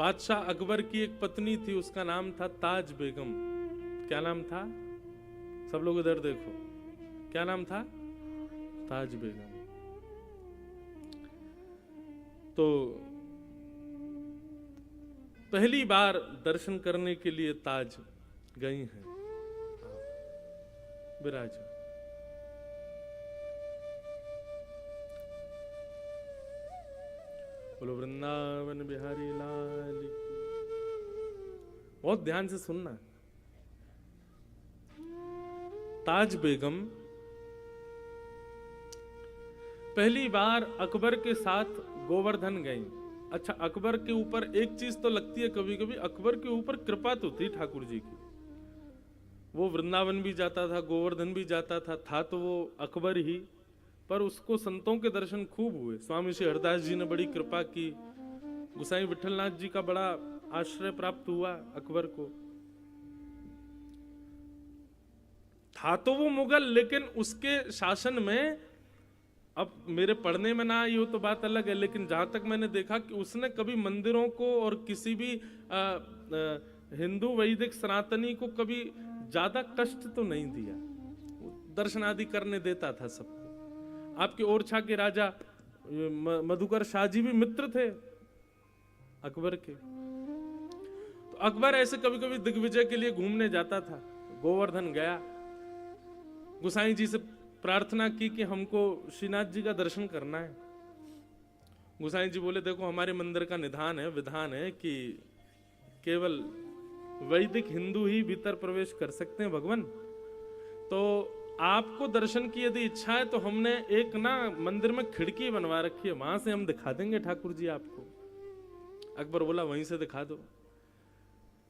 बादशाह अकबर की एक पत्नी थी, उसका नाम था ताज बेगम। क्या नाम था? सब लोग इधर देखो, क्या नाम था? ताज बेगम। तो पहली बार दर्शन करने के लिए ताज गई हैं। विराज बोलो वृंदावन बिहारी लाल की। बहुत ध्यान से सुनना। ताज बेगम पहली बार अकबर के साथ गोवर्धन गई। अच्छा, अकबर के ऊपर एक चीज तो लगती है कभी कभी, अकबर के ऊपर कृपा तो थी ठाकुर जी की। वो वृंदावन भी जाता था, गोवर्धन भी जाता था तो वो अकबर ही, पर उसको संतों के दर्शन खूब हुए। स्वामी श्री हरदास जी ने बड़ी कृपा की, गुसाई विठलनाथ जी का बड़ा आश्रय प्राप्त हुआ अकबर को। था तो वो मुगल, लेकिन उसके शासन में, अब मेरे पढ़ने में ना आई हो तो बात अलग है, लेकिन जहां तक मैंने देखा कि उसने कभी मंदिरों को और किसी भी हिंदू वैदिक सनातनी को कभी ज्यादा कष्ट तो नहीं दिया। दर्शन आदि करने देता था सबको। आपके ओरछा के राजा मधुकर शाह जी भी मित्र थे अकबर के। तो अकबर ऐसे कभी कभी दिग्विजय के लिए घूमने जाता था। गोवर्धन गया, गुसाई जी से प्रार्थना की कि हमको श्रीनाथ जी का दर्शन करना है। गुसाई जी बोले देखो हमारे मंदिर का निधान है, विधान है कि केवल वैदिक हिंदू ही भीतर प्रवेश कर सकते हैं भगवान। तो आपको दर्शन की यदि इच्छा है तो हमने एक ना मंदिर में खिड़की बनवा रखी है, वहां से हम दिखा देंगे ठाकुर जी आपको। अकबर बोला वहीं से दिखा दो।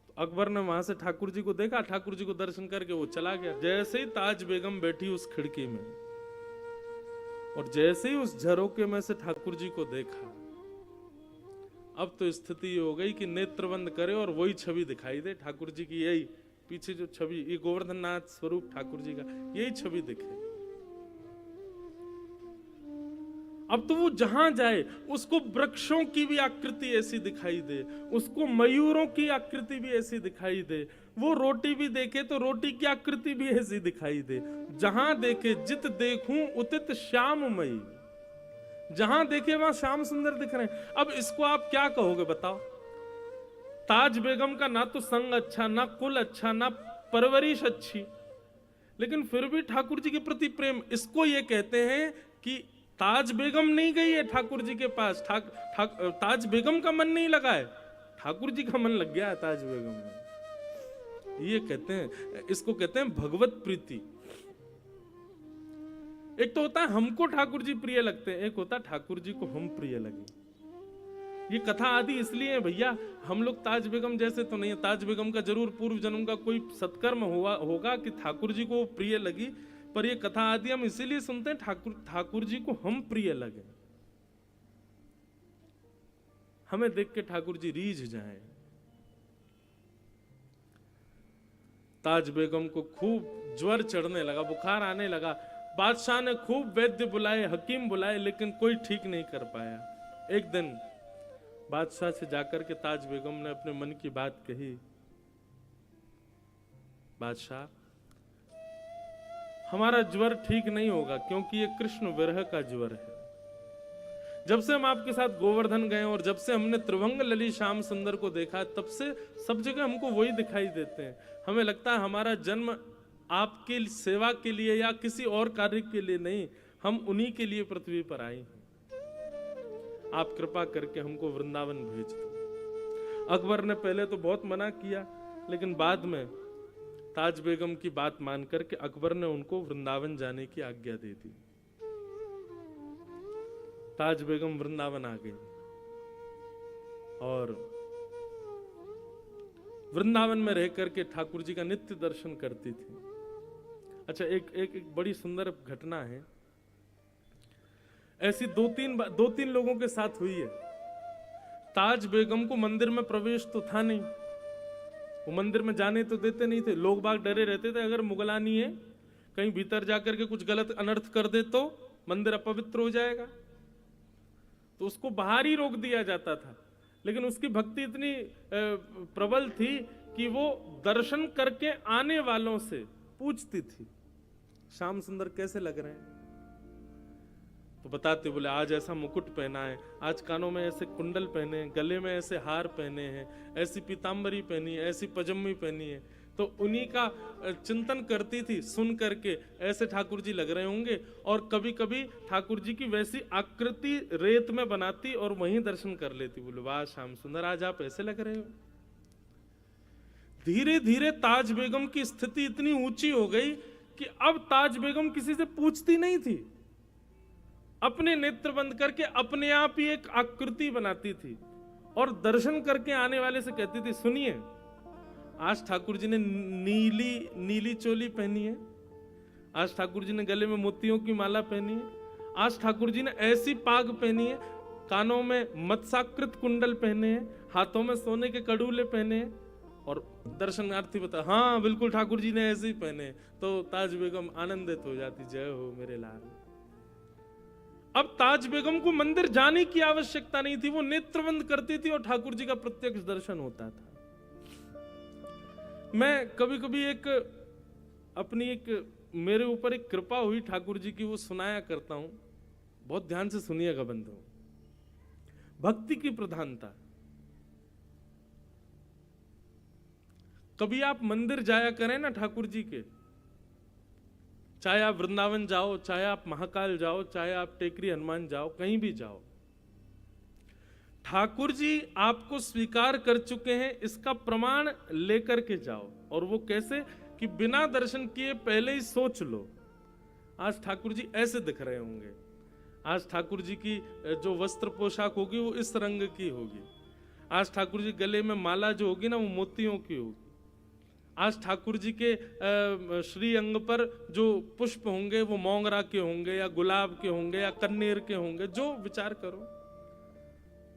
तो अकबर ने वहां से ठाकुर जी को देखा, ठाकुर जी को दर्शन करके वो चला गया। जैसे ही ताज बेगम बैठी उस खिड़की में और जैसे ही उस झरोके में से ठाकुर जी को देखा, अब तो स्थिति हो गई कि नेत्र बंद करे और वही छवि दिखाई दे ठाकुर जी की। यही पीछे जो छवि, ये गोवर्धन नाथ स्वरूप ठाकुर जी का, यही छवि दिखे। अब तो वो जहां जाए उसको वृक्षों की भी आकृति ऐसी दिखाई दे, उसको मयूरों की आकृति भी ऐसी दिखाई दे, वो रोटी भी देखे तो रोटी की आकृति भी ऐसी दिखाई दे। जहां देखे जित देखूं उतित श्याममयी, जहां देखे वहां श्याम सुंदर दिख रहे हैं। अब इसको आप क्या कहोगे बताओ? ताज बेगम का ना तो संग अच्छा, ना कुल अच्छा, ना परवरिश अच्छी, लेकिन फिर भी ठाकुर जी के प्रति प्रेम। इसको ये कहते हैं कि ताज बेगम नहीं गई है ठाकुर जी के पास, ताज बेगम का मन नहीं लगा है, ठाकुर जी का मन लग गया है ताज बेगम में। ये कहते हैं, इसको कहते हैं भगवत प्रीति। एक तो होता है हमको ठाकुर जी प्रिय लगते हैं, एक होता है ठाकुर जी को हम प्रिय लगे। ये कथा आदि इसलिए है भैया, हम लोग ताज बेगम जैसे तो नहीं है। ताज बेगम का जरूर पूर्व जन्म का कोई सत्कर्म हुआ होगा कि ठाकुर जी को प्रिय लगी, पर ये कथा आदि हम इसीलिए सुनते हैं ठाकुर जी को हम प्रिय लगे, हमें देख के ठाकुर जी रीझ जाए। ताज बेगम को खूब ज्वर चढ़ने लगा, बुखार आने लगा। बादशाह ने खूब वैद्य बुलाए, हकीम बुलाए, लेकिन कोई ठीक नहीं कर पाया। एक दिन बादशाह से जाकर के ताज बेगम ने अपने मन की बात कही, बादशाह हमारा ज्वर ठीक नहीं होगा, क्योंकि ये कृष्ण विरह का ज्वर है। जब से हम आपके साथ गोवर्धन गए और जब से हमने त्रिभंग लली श्याम सुंदर को देखा, तब से सब जगह हमको वही दिखाई देते हैं। हमें लगता है हमारा जन्म आपकी सेवा के लिए या किसी और कार्य के लिए नहीं, हम उन्हीं के लिए पृथ्वी पर आए हैं। आप कृपा करके हमको वृंदावन भेज दो। अकबर ने पहले तो बहुत मना किया, लेकिन बाद में ताज बेगम की बात मान करके अकबर ने उनको वृंदावन जाने की आज्ञा दे दी। ताज बेगम वृंदावन आ गई और वृंदावन में रह करके ठाकुर जी का नित्य दर्शन करती थी। अच्छा, एक बड़ी सुंदर घटना है, ऐसी दो तीन लोगों के साथ हुई है। ताज बेगम को मंदिर में प्रवेश तो था नहीं, वो मंदिर में जाने तो देते नहीं थे। लोग बाग डरे रहते थे, अगर मुगलानी है कहीं भीतर जाकर के कुछ गलत अनर्थ कर दे तो मंदिर अपवित्र हो जाएगा, तो उसको बाहर ही रोक दिया जाता था। लेकिन उसकी भक्ति इतनी प्रबल थी कि वो दर्शन करके आने वालों से पूछती थी श्याम सुंदर कैसे लग रहे हैं। तो बताते, बोले आज ऐसा मुकुट पहना है, आज कानों में ऐसे कुंडल पहने हैं, गले में ऐसे हार पहने हैं, ऐसी पीतांबरी पहनी है, ऐसी पजम्मी पहनी है। तो उन्हीं का चिंतन करती थी, सुन करके ऐसे ठाकुर जी लग रहे होंगे। और कभी कभी ठाकुर जी की वैसी आकृति रेत में बनाती और वहीं दर्शन कर लेती। बोले वाह श्याम सुंदर, आज आप ऐसे लग रहे हो। धीरे धीरे ताज बेगम की स्थिति इतनी ऊंची हो गई कि अब ताज बेगम किसी से पूछती नहीं थी, अपने नेत्र बंद करके अपने आप ही एक आकृति बनाती थी और दर्शन करके आने वाले से कहती थी, सुनिए आज ठाकुर जी ने नीली चोली पहनी है, आज ठाकुर जी ने गले में मोतियों की माला पहनी है, आज ठाकुर जी ने ऐसी पाग पहनी है, कानों में मत्स्याकृत कुंडल पहने हैं, हाथों में सोने के कड़ूले पहने हैं। और दर्शनार्थी बता, हाँ बिल्कुल ठाकुर जी ने ऐसे ही पहने। तो ताज बेगम आनंदित हो जाती, जय हो मेरे लाल। अब ताज बेगम को मंदिर जाने की आवश्यकता नहीं थी, वो नेत्रबंद करती थी और ठाकुर जी का प्रत्यक्ष दर्शन होता था। मैं कभी कभी मेरे ऊपर एक कृपा हुई ठाकुर जी की, वो सुनाया करता हूं, बहुत ध्यान से सुनिएगा बंधु। भक्ति की प्रधानता। कभी आप मंदिर जाया करें ना ठाकुर जी के, चाहे आप वृंदावन जाओ, चाहे आप महाकाल जाओ, चाहे आप टेकरी हनुमान जाओ, कहीं भी जाओ, ठाकुर जी आपको स्वीकार कर चुके हैं, इसका प्रमाण लेकर के जाओ। और वो कैसे कि बिना दर्शन किए पहले ही सोच लो, आज ठाकुर जी ऐसे दिख रहे होंगे, आज ठाकुर जी की जो वस्त्र पोशाक होगी वो इस रंग की होगी, आज ठाकुर जी गले में माला जो होगी ना वो मोतियों की होगी, आज ठाकुर जी के श्री अंग पर जो पुष्प होंगे वो मोंगरा के होंगे या गुलाब के होंगे या कन्नेर के होंगे। जो विचार करो,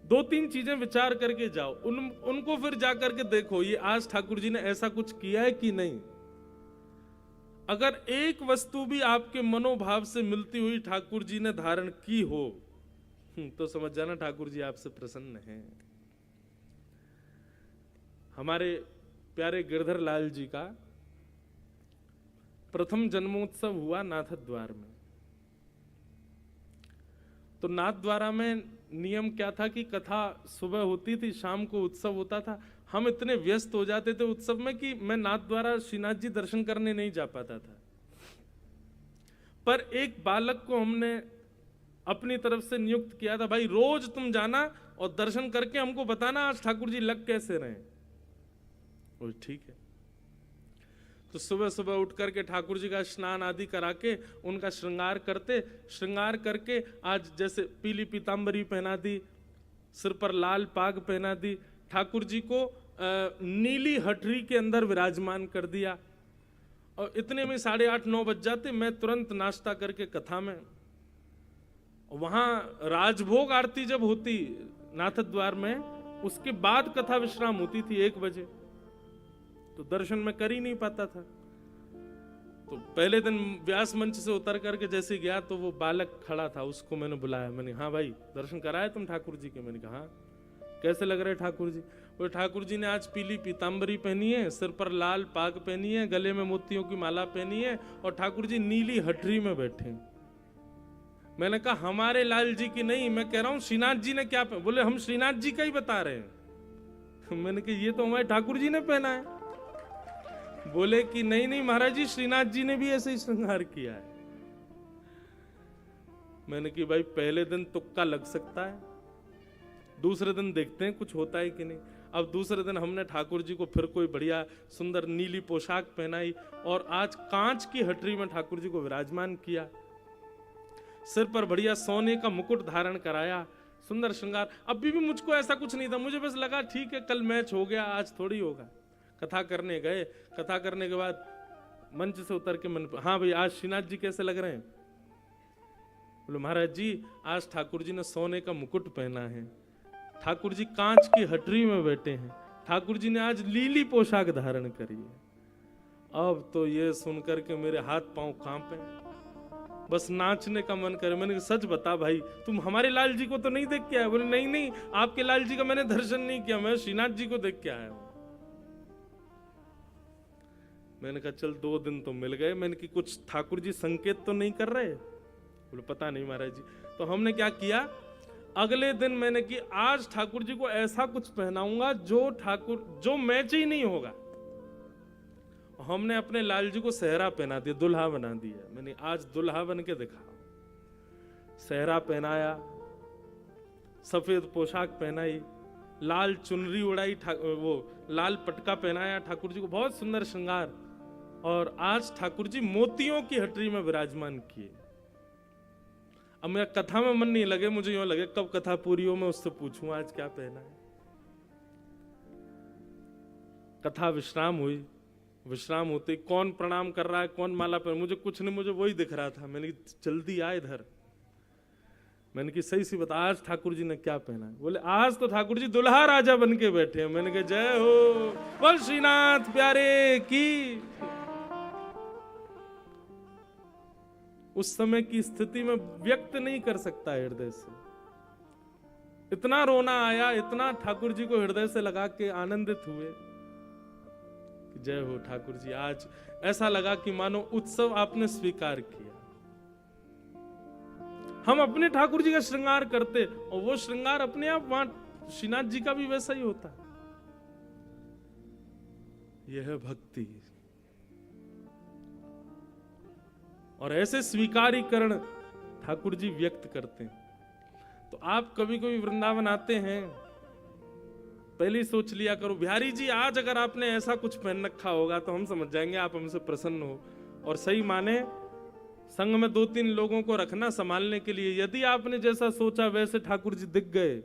2-3 चीजें विचार करके जाओ, उनको फिर जाकर के देखो ये आज ठाकुर जी ने ऐसा कुछ किया है कि नहीं। अगर एक वस्तु भी आपके मनोभाव से मिलती हुई ठाकुर जी ने धारण की हो तो समझ जाना ठाकुर जी आपसे प्रसन्न हैं। हमारे प्यारे गिरधर लाल जी का प्रथम जन्मोत्सव हुआ नाथद्वार में। तो नाथद्वारा में नियम क्या था कि कथा सुबह होती थी, शाम को उत्सव होता था। हम इतने व्यस्त हो जाते थे उत्सव में कि मैं नाथद्वारा श्रीनाथ जी दर्शन करने नहीं जा पाता था। पर एक बालक को हमने अपनी तरफ से नियुक्त किया था, भाई रोज तुम जाना और दर्शन करके हमको बताना आज ठाकुर जी लग कैसे रहे। ठीक है। तो सुबह सुबह उठ करके ठाकुर जी का स्नान आदि करा के उनका श्रृंगार करके आज जैसे पीली पीतांबरी पहना दी, सिर पर लाल पाग पहना दी, ठाकुर जी को नीली हटरी के अंदर विराजमान कर दिया। और इतने में 8:30-9 बज जाते, मैं तुरंत नाश्ता करके कथा में, वहां राजभोग आरती जब होती नाथद्वार में, उसके बाद कथा विश्राम होती थी 1 बजे। तो दर्शन में कर ही नहीं पाता था। तो पहले दिन व्यास मंच से उतर करके जैसे गया तो वो बालक खड़ा था, उसको मैंने बुलाया। मैंने हाँ भाई दर्शन कराए तुम ठाकुर जी के? मैंने कहा हाँ। कैसे लग रहे ठाकुर जी? वो ठाकुर जी ने आज पीली पीतांबरी पहनी है, सिर पर लाल पाग पहनी है, गले में मोतियों की माला पहनी है और ठाकुर जी नीली हटरी में बैठे। मैंने कहा हमारे लाल जी की नहीं, मैं कह रहा हूँ श्रीनाथ जी ने क्या पहना। बोले हम श्रीनाथ जी का ही बता रहे हैं। मैंने कहा ये तो हमारे ठाकुर जी ने पहना है। बोले कि नहीं नहीं महाराज जी, श्रीनाथ जी ने भी ऐसे ही श्रृंगार किया है। मैंने कि भाई पहले दिन तुक्का लग सकता है, दूसरे दिन देखते हैं कुछ होता है कि नहीं। अब दूसरे दिन हमने ठाकुर जी को फिर कोई बढ़िया सुंदर नीली पोशाक पहनाई और आज कांच की हटरी में ठाकुर जी को विराजमान किया, सिर पर बढ़िया सोने का मुकुट धारण कराया, सुंदर श्रृंगार। अभी भी मुझको ऐसा कुछ नहीं था, मुझे बस लगा ठीक है कल मैच हो गया, आज थोड़ी होगा। कथा करने गए, कथा करने के बाद मंच से उतर के मन, हाँ भाई आज श्रीनाथ जी कैसे लग रहे हैं? बोले महाराज जी आज ठाकुर जी ने सोने का मुकुट पहना है, ठाकुर जी कांच की हटरी में बैठे हैं, ठाकुर जी ने आज लीली पोशाक धारण करी है। अब तो ये सुनकर के मेरे हाथ पांव कांपे। बस नाचने का मन करे। मैंने कहा सच बता भाई, तुम हमारे लाल जी को तो नहीं देख के आया? बोले नहीं नहीं, आपके लाल जी का मैंने दर्शन नहीं किया, मैं श्रीनाथ जी को देख के आया हूं। मैंने कहा चल 2 दिन तो मिल गए। मैंने कि कुछ ठाकुर जी संकेत तो नहीं कर रहे? बोले पता नहीं महाराज जी। तो हमने क्या किया, अगले दिन मैंने कि आज ठाकुर जी को ऐसा कुछ पहनाऊंगा जो मैच ही नहीं होगा। हमने अपने लाल जी को सेहरा पहना दिया, दुल्हा बना दिया। मैंने आज दुल्हा बन के दिखा। सेहरा पहनाया, सफेद पोशाक पहनाई, लाल चुनरी उड़ाई, वो लाल पटका पहनाया ठाकुर जी को, बहुत सुंदर श्रृंगार। और आज ठाकुर जी मोतियों की हटरी में विराजमान किए। अब मेरा कथा में मन नहीं लगे, मुझे यूं लगे कब कथा पूरी हो मैं उससे पूछूं आज क्या पहना है। कथा विश्राम हुई। विश्राम होते कौन प्रणाम कर रहा है, कौन माला पहन, मुझे कुछ नहीं, मुझे वही दिख रहा था। मैंने जल्दी आ इधर। मैंने कि सही सी बता आज ठाकुर जी ने क्या पहना है? बोले आज तो ठाकुर जी दुल्हा राजा बन के बैठे हैं। मैंने कहा जय हो, बोल श्रीनाथ प्यारे की। उस समय की स्थिति में व्यक्त नहीं कर सकता हृदय से। इतना रोना आया, इतना ठाकुर जी को हृदय से लगा के आनंदित हुए कि जय हो ठाकुर जी। आज ऐसा लगा कि मानो उत्सव आपने स्वीकार किया। हम अपने ठाकुर जी का श्रृंगार करते और वो श्रृंगार अपने आप वहां श्रीनाथ जी का भी वैसा ही होता। यह है भक्ति। और ऐसे स्वीकारीकरण ठाकुर जी व्यक्त करते हैं। तो आप कभी कभी वृंदावन आते हैं, पहले ही सोच लिया करो बिहारी जी आज अगर आपने ऐसा कुछ पहन रखा होगा तो हम समझ जाएंगे आप हमसे प्रसन्न हो। और सही माने संग में 2-3 लोगों को रखना संभालने के लिए। यदि आपने जैसा सोचा वैसे ठाकुर जी दिख गए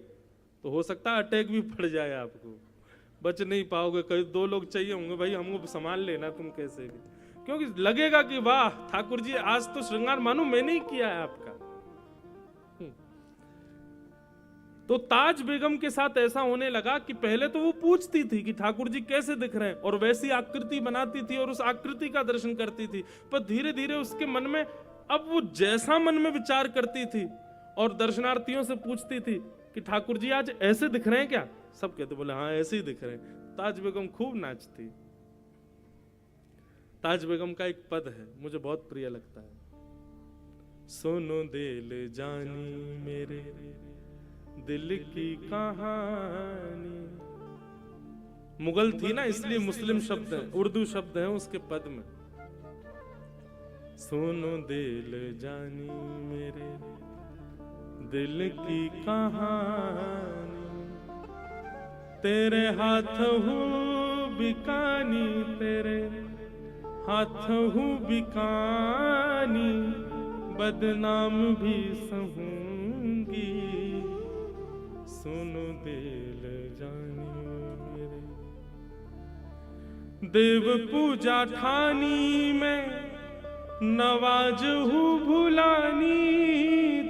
तो हो सकता है अटैक भी पड़ जाए, आपको बच नहीं पाओगे। कई 2 लोग चाहिए होंगे, भाई हमको संभाल लेना तुम कैसे भी, क्योंकि लगेगा कि वाह ठाकुर जी आज तो श्रृंगार मानो मैंने ही किया है आपका। तो ताज बेगम के साथ ऐसा होने लगा कि पहले तो वो पूछती थी कि ठाकुर जी कैसे दिख रहे हैं और वैसी आकृति बनाती थी और उस आकृति का दर्शन करती थी। पर धीरे धीरे उसके मन में अब वो जैसा मन में विचार करती थी और दर्शनार्थियों से पूछती थी कि ठाकुर जी आज ऐसे दिख रहे हैं क्या? सब कहते बोले हाँ ऐसे ही दिख रहे हैं। ताज बेगम खूब नाचती। ताज बेगम का एक पद है मुझे बहुत प्रिय लगता है, सुनो दिल जानी मेरे दिल की कहानी। मुगल थी ना इसलिए मुस्लिम शब्द है, उर्दू शब्द है उसके पद में। सुनो दिल जानी मेरे दिल की कहानी, तेरे हाथ हूँ बिकानी, तेरे हाथ हूँ बिकानी, बदनाम भी सहूंगी, सुनो दिल जानी मेरे। देव पूजा ठानी में नवाज हूँ भुलानी,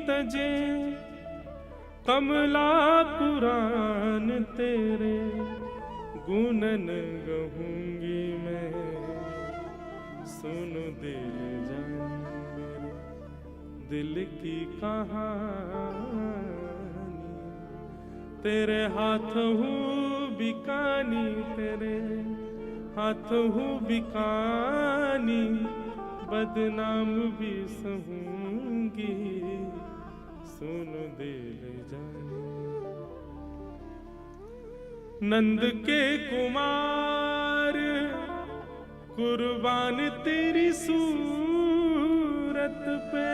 तजे कमला कुरान तेरे गुनन गहूंगी मैं, सुन दिल जानी मेरे दिल की कहानी, तेरे हाथ हूँ बिकानी, तेरे हाथ हूँ बिकानी, बदनाम भी सहूंगी, सुन दिल जानी। नंद के कुमार कुर्बान तेरी सूरत पे,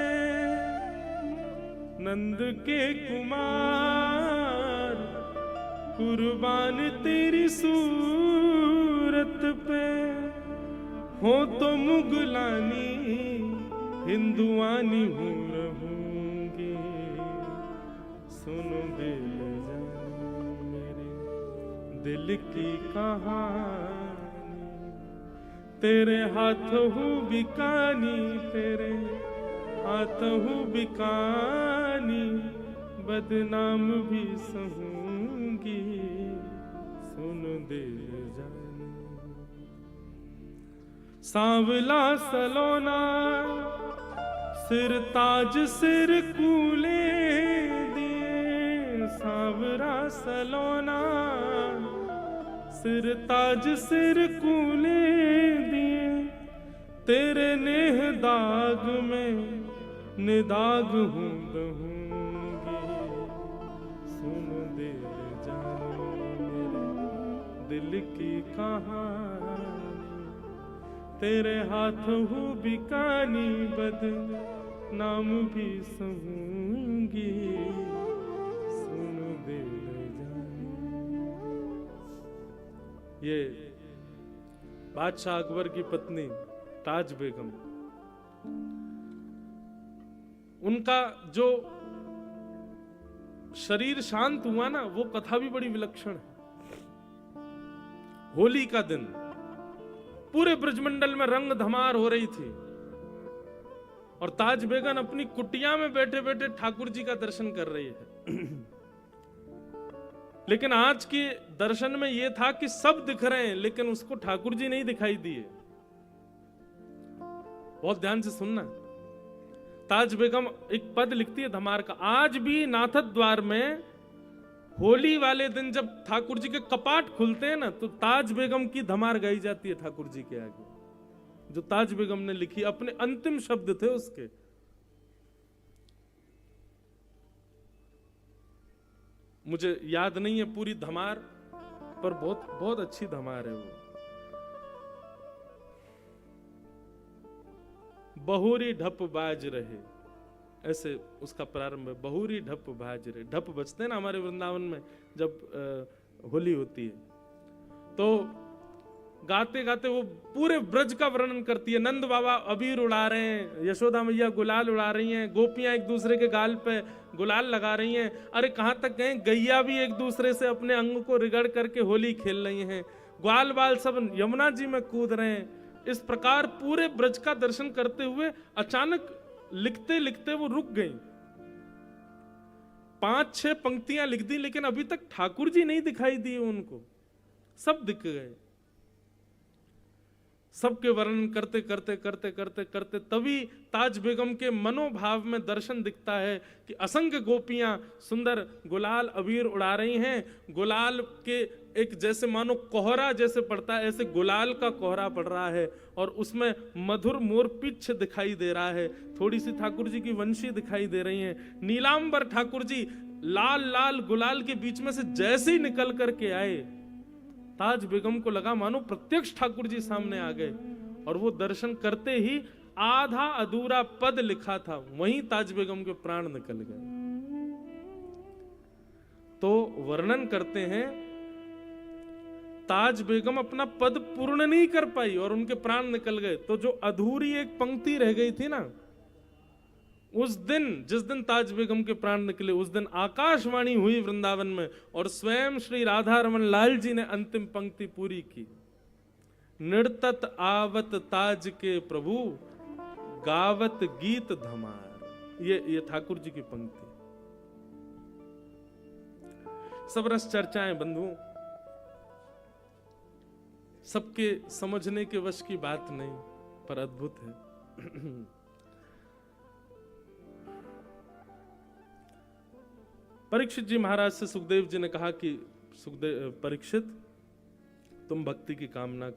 नंद के कुमार कुर्बान तेरी सूरत पे, हो तो मुगलानी हिंदुआनी हूँ रहूंगी, सुनो दिल जानी मेरे दिल की कहानी, तेरे हाथ हूँ बिकानी, तेरे हाथ हूँ बिकानी, बदनाम भी सहूंगी, सुनो दिल जानी। सांवला सलोना सिर ताज सिर कूले दिए सांवरा सलोना, सिर ताज सिर कूले दिए तेरे नेह दाग में निदाग हूँ दहूंगी। सुन दिल जानो मेरे दिल की कहानी, तेरे हाथों हूँ बिकानी बद नाम भी सहूंगी। सुन दिल जानो। ये बादशाह अकबर की पत्नी ताज बेगम, उनका जो शरीर शांत हुआ ना, वो कथा भी बड़ी विलक्षण है। होली का दिन पूरे ब्रजमंडल में रंग धमार हो रही थी और ताज बेगम अपनी कुटिया में बैठे बैठे ठाकुर जी का दर्शन कर रही है। लेकिन आज के दर्शन में यह था कि सब दिख रहे हैं लेकिन उसको ठाकुर जी नहीं दिखाई दिए। बहुत ध्यान से सुनना। ताज बेगम एक पद लिखती है धमार का, आज भी नाथद द्वार में होली वाले दिन जब ठाकुर जी के कपाट खुलते हैं ना, तो ताज बेगम की धमार गाई जाती है ठाकुर जी के आगे, जो ताज बेगम ने लिखी, अपने अंतिम शब्द थे उसके। मुझे याद नहीं है पूरी धमार, पर बहुत बहुत अच्छी धमार है वो। बहुरी ढप बाज रहे, ऐसे उसका प्रारंभ है। बहुरी ढप बाज रहे, ढप बजते हैं ना हमारे वृंदावन में जब होली होती है, तो गाते गाते वो पूरे ब्रज का वर्णन करती है। नंद बाबा अबीर उड़ा रहे हैं, यशोदा मैया गुलाल उड़ा रही हैं, गोपियां एक दूसरे के गाल पे गुलाल लगा रही हैं। अरे कहां तक गए, गैया भी एक दूसरे से अपने अंग को रिगड़ करके होली खेल रही हैं। ग्वाल बाल सब यमुना जी में कूद रहे हैं। इस प्रकार पूरे ब्रज का दर्शन करते हुए अचानक लिखते लिखते वो रुक गई। 5-6 पंक्तियां लिख दी लेकिन अभी तक ठाकुर जी नहीं दिखाई दिए उनको, सब दिख गए। सबके वर्णन करते करते करते करते करते तभी ताज बेगम के मनोभाव में दर्शन दिखता है कि असंख्य गोपियां सुंदर गुलाल अबीर उड़ा रही हैं। गुलाल के एक जैसे मानो कोहरा जैसे पड़ता है, ऐसे गुलाल का कोहरा पड़ रहा है और उसमें मधुर मोर पिच्छ दिखाई दे रहा है। थोड़ी सी ठाकुर जी की वंशी दिखाई दे रही है। नीलांबर ठाकुर जी लाल लाल गुलाल के बीच में से जैसे ही निकल करके आए, ताज बेगम को लगा मानो प्रत्यक्ष ठाकुर जी सामने आ गए। और वो दर्शन करते ही आधा अधूरा पद लिखा था, वहीं ताज बेगम के प्राण निकल गए। तो वर्णन करते हैं ताज बेगम अपना पद पूर्ण नहीं कर पाई और उनके प्राण निकल गए। तो जो अधूरी एक पंक्ति रह गई थी ना, उस दिन जिस दिन ताज बेगम के प्राण निकले, उस दिन आकाशवाणी हुई वृंदावन में और स्वयं श्री राधा रमन लाल जी ने अंतिम पंक्ति पूरी की। नृतत आवत ताज के प्रभु, गावत गीत धमार। ये ठाकुर जी की पंक्ति। सब रस चर्चाएं बंधुओं, सबके समझने के वश की बात नहीं, पर अद्भुत है। परीक्षित जी महाराज से सुखदेव जी ने कहा कि सुखदेव परीक्षित, तुम भक्ति की कामना कर